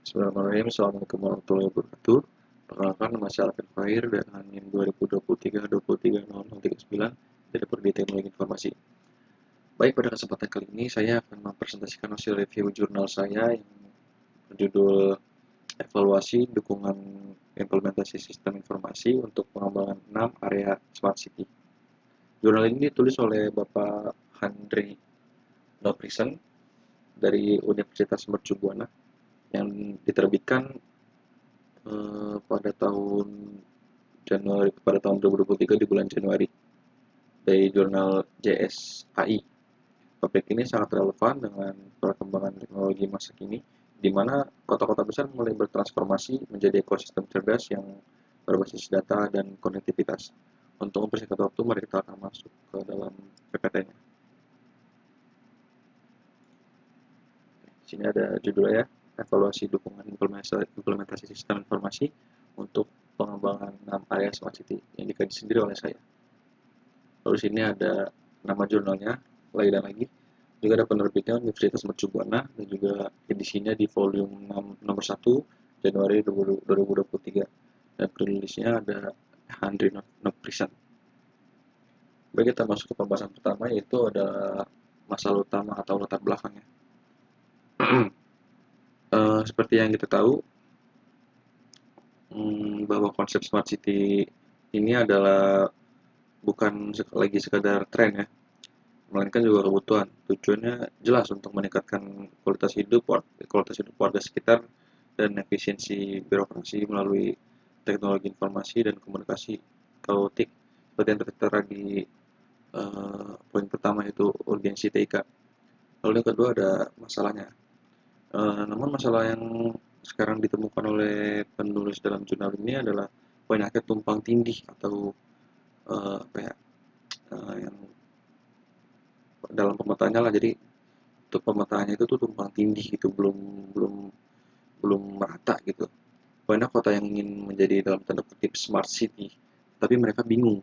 Bismillahirrahmanirrahim. Assalamualaikum warahmatullahi wabarakatuh. Perkenalkan, nama saya Alvin Fahir dengan NIM 2023-23-0039 dari Prodi Teknologi Informasi. Baik, pada kesempatan kali ini saya akan mempresentasikan hasil review jurnal saya yang berjudul Evaluasi Dukungan Implementasi Sistem Informasi untuk Pengembangan 6 Area Smart City. Jurnal ini ditulis oleh Bapak Handri Noprisen dari Universitas Mercu Buana yang diterbitkan pada tahun 2023 di bulan Januari dari jurnal JSAI. Topik ini sangat relevan dengan perkembangan teknologi masa kini, di mana kota-kota besar mulai bertransformasi menjadi ekosistem cerdas yang berbasis data dan konektivitas. Untuk mempersingkat waktu, mari kita akan masuk ke dalam PPT-nya. Di sini ada judulnya ya, evaluasi dukungan implementasi sistem informasi untuk pengembangan 6 area smart city yang dikaji sendiri oleh saya. Lalu sini ada nama jurnalnya, lagi dan lagi. Juga ada penerbitnya Universitas Mercu Buana dan juga edisinya di volume 6 nomor 1 Januari 2023. Dan penulisnya ada Handri Noprisen. Baik, kita masuk ke pembahasan pertama, yaitu ada masalah utama atau latar belakangnya. Seperti yang kita tahu, bahwa konsep smart city ini adalah bukan lagi sekadar tren ya, melainkan juga kebutuhan. Tujuannya jelas untuk meningkatkan kualitas hidup warga sekitar dan efisiensi birokrasi melalui teknologi informasi dan komunikasi kaotik seperti yang tertera di poin pertama, itu urgensi TIK. Lalu yang kedua ada masalahnya. Namun masalah yang sekarang ditemukan oleh penulis dalam jurnal ini adalah banyaknya tumpang tindih atau yang dalam pemetaannya lah. Jadi untuk pemetaannya itu tuh tumpang tindih gitu, belum merata gitu. Banyak kota yang ingin menjadi dalam tanda kutip smart city, tapi mereka bingung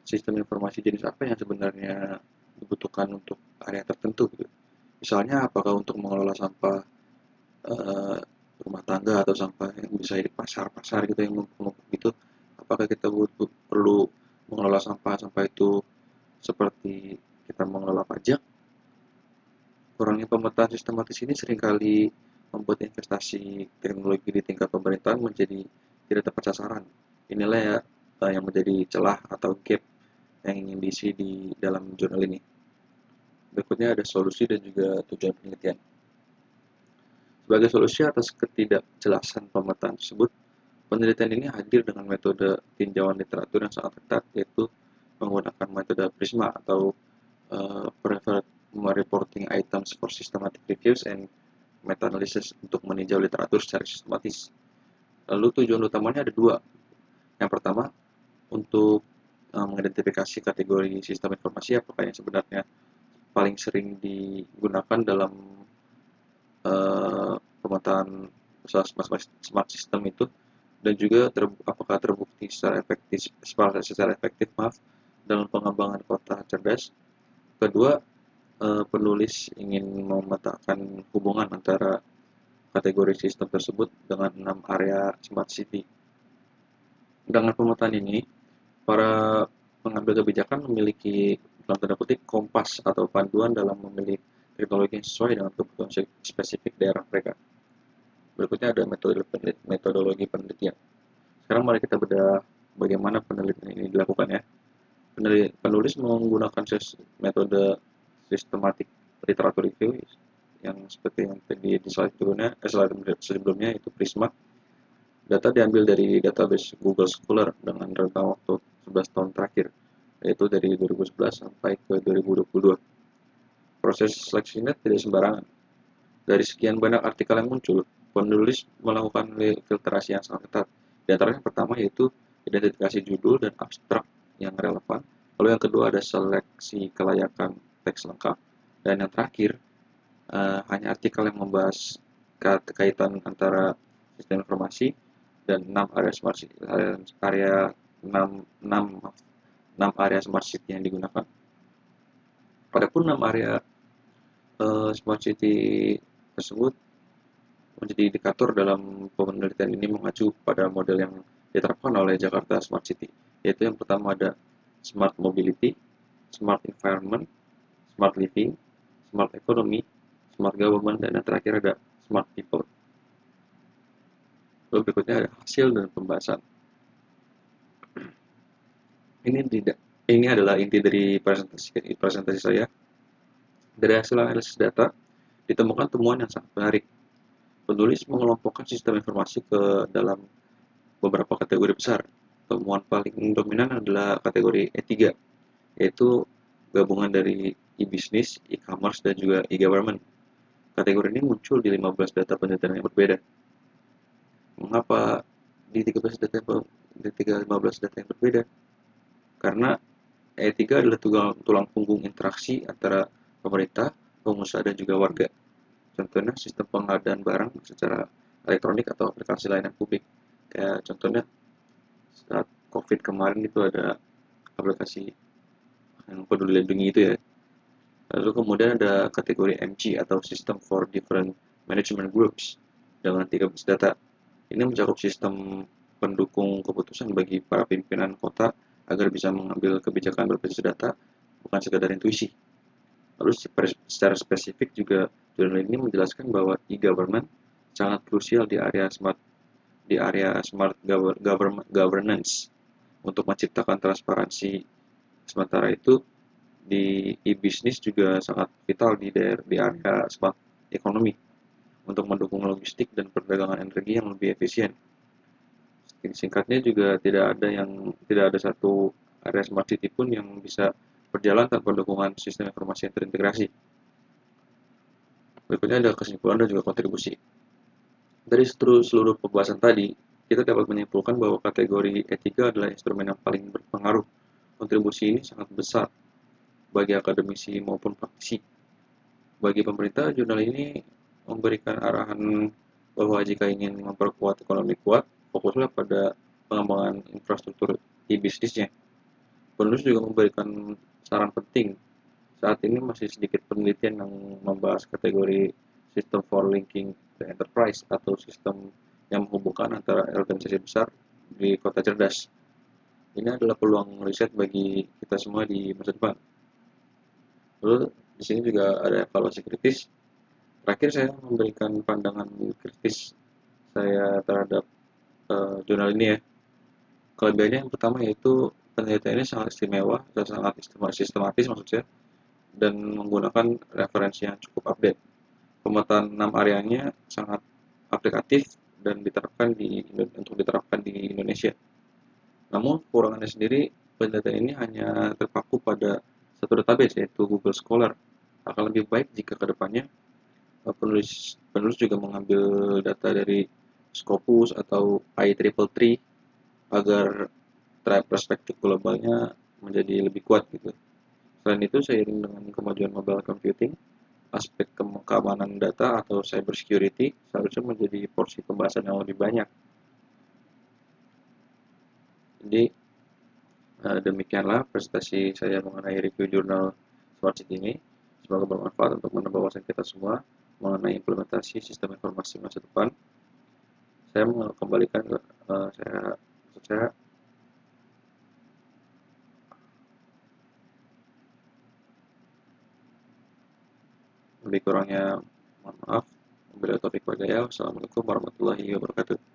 sistem informasi jenis apa yang sebenarnya dibutuhkan untuk area tertentu gitu. Misalnya apakah untuk mengelola sampah eh, rumah tangga atau sampah yang bisa di pasar-pasar gitu yang menumpuk gitu, apakah kita perlu mengelola sampah itu seperti kita mengelola pajak. Kurangnya pemetaan sistematis ini seringkali membuat investasi teknologi di tingkat pemerintahan menjadi tidak tepat sasaran. Inilah ya yang menjadi celah atau gap yang ingin diisi di dalam jurnal ini. Berikutnya ada solusi dan juga tujuan penelitian. Sebagai solusi atas ketidakjelasan pemetaan tersebut, penelitian ini hadir dengan metode tinjauan literatur yang sangat ketat, yaitu menggunakan metode PRISMA atau Preferred Reporting Items for Systematic Reviews and Meta-Analysis untuk meninjau literatur secara sistematis. Lalu tujuan utamanya ada dua. Yang pertama, untuk mengidentifikasi kategori sistem informasi apakah yang sebenarnya paling sering digunakan dalam pemetaan smart system itu, dan juga apakah terbukti secara efektif dalam pengembangan kota cerdas. Kedua, penulis ingin memetakan hubungan antara kategori sistem tersebut dengan 6 area smart city. Dengan pemetaan ini, para pengambil kebijakan memiliki dalam tanda kutip kompas atau panduan dalam memilih teknologi yang sesuai dengan kebutuhan spesifik daerah mereka. Berikutnya ada metodologi penelitian. Sekarang mari kita bedah bagaimana penelitian ini dilakukan ya. Penulis menggunakan metode systematic literature review yang seperti yang tadi di slide sebelumnya itu PRISMA. Data diambil dari database Google Scholar dengan rentang waktu 11 tahun terakhir, yaitu dari 2011 sampai ke 2022. Proses seleksinya tidak sembarangan. Dari sekian banyak artikel yang muncul, penulis melakukan filtrasi yang sangat ketat. Di antaranya pertama yaitu identifikasi judul dan abstrak yang relevan. Lalu yang kedua ada seleksi kelayakan teks lengkap. Dan yang terakhir, hanya artikel yang membahas kaitan antara sistem informasi dan 6 area smart city, area 6 area smart city yang digunakan. Padahal 6 area smart city tersebut menjadi indikator dalam penelitian ini mengacu pada model yang diterapkan oleh Jakarta Smart City, yaitu yang pertama ada Smart Mobility, Smart Environment, Smart Living, Smart Economy, Smart Government, dan yang terakhir ada Smart People. Lalu berikutnya ada hasil dan pembahasan. Ini adalah inti dari presentasi saya. Dari hasil analisis data, ditemukan temuan yang sangat menarik. Penulis mengelompokkan sistem informasi ke dalam beberapa kategori besar. Temuan paling dominan adalah kategori E3, yaitu gabungan dari e-business, e-commerce, dan juga e-government. Kategori ini muncul di 15 data penelitian yang berbeda. Mengapa di 15 data yang berbeda? Karena E3 adalah tulang punggung interaksi antara pemerintah, pengusaha, dan juga warga. Contohnya sistem pengadaan barang secara elektronik atau aplikasi layanan publik. Kayak contohnya saat COVID kemarin itu ada aplikasi yang peduli lindungi itu ya. Lalu kemudian ada kategori MG atau System for Different Management Groups dengan 13 data. Ini mencakup sistem pendukung keputusan bagi para pimpinan kota agar bisa mengambil kebijakan berbasis data, bukan sekedar intuisi. Lalu secara spesifik juga jurnal ini menjelaskan bahwa e-government sangat krusial di area smart governance untuk menciptakan transparansi. Sementara itu di e-business juga sangat vital di area smart economy untuk mendukung logistik dan perdagangan energi yang lebih efisien. Singkatnya juga tidak ada satu area smart city pun yang bisa berjalan tanpa dukungan sistem informasi yang terintegrasi. Berikutnya ada kesimpulan dan juga kontribusi. Dari seluruh pembahasan tadi, kita dapat menyimpulkan bahwa kategori etika adalah instrumen yang paling berpengaruh. Kontribusi ini sangat besar bagi akademisi maupun praktisi. Bagi pemerintah, jurnal ini memberikan arahan bahwa jika ingin memperkuat ekonomi kuat, fokuslah pada pengembangan infrastruktur e-bisnisnya. Penulis juga memberikan saran penting. Saat ini masih sedikit penelitian yang membahas kategori sistem for linking the enterprise atau sistem yang menghubungkan antara organisasi besar di kota cerdas. Ini adalah peluang riset bagi kita semua di masa depan. Lalu di sini juga ada evaluasi kritis. Terakhir saya memberikan pandangan kritis saya terhadap jurnal ini ya. Kelebihannya yang pertama yaitu penelitiannya sangat istimewa dan sangat sistematis maksud saya, dan menggunakan referensi yang cukup update. Pemetaan 6 areanya sangat aplikatif dan untuk diterapkan di Indonesia. Namun kekurangannya sendiri, penelitian ini hanya terpaku pada satu database yaitu Google Scholar. Akan lebih baik jika kedepannya penulis juga mengambil data dari Scopus atau IEEE agar perspektif globalnya menjadi lebih kuat gitu. Selain itu, seiring dengan kemajuan mobile computing, aspek keamanan data atau cyber security seharusnya menjadi porsi pembahasan yang lebih banyak. Jadi demikianlah presentasi saya mengenai review jurnal Smart City ini. Semoga bermanfaat untuk menambah wawasan kita semua mengenai implementasi sistem informasi masa depan. Saya mengembalikan saya lebih kurangnya mohon maaf. Wabillahi taufiq wal hidayah. Wassalamualaikum warahmatullahi wabarakatuh.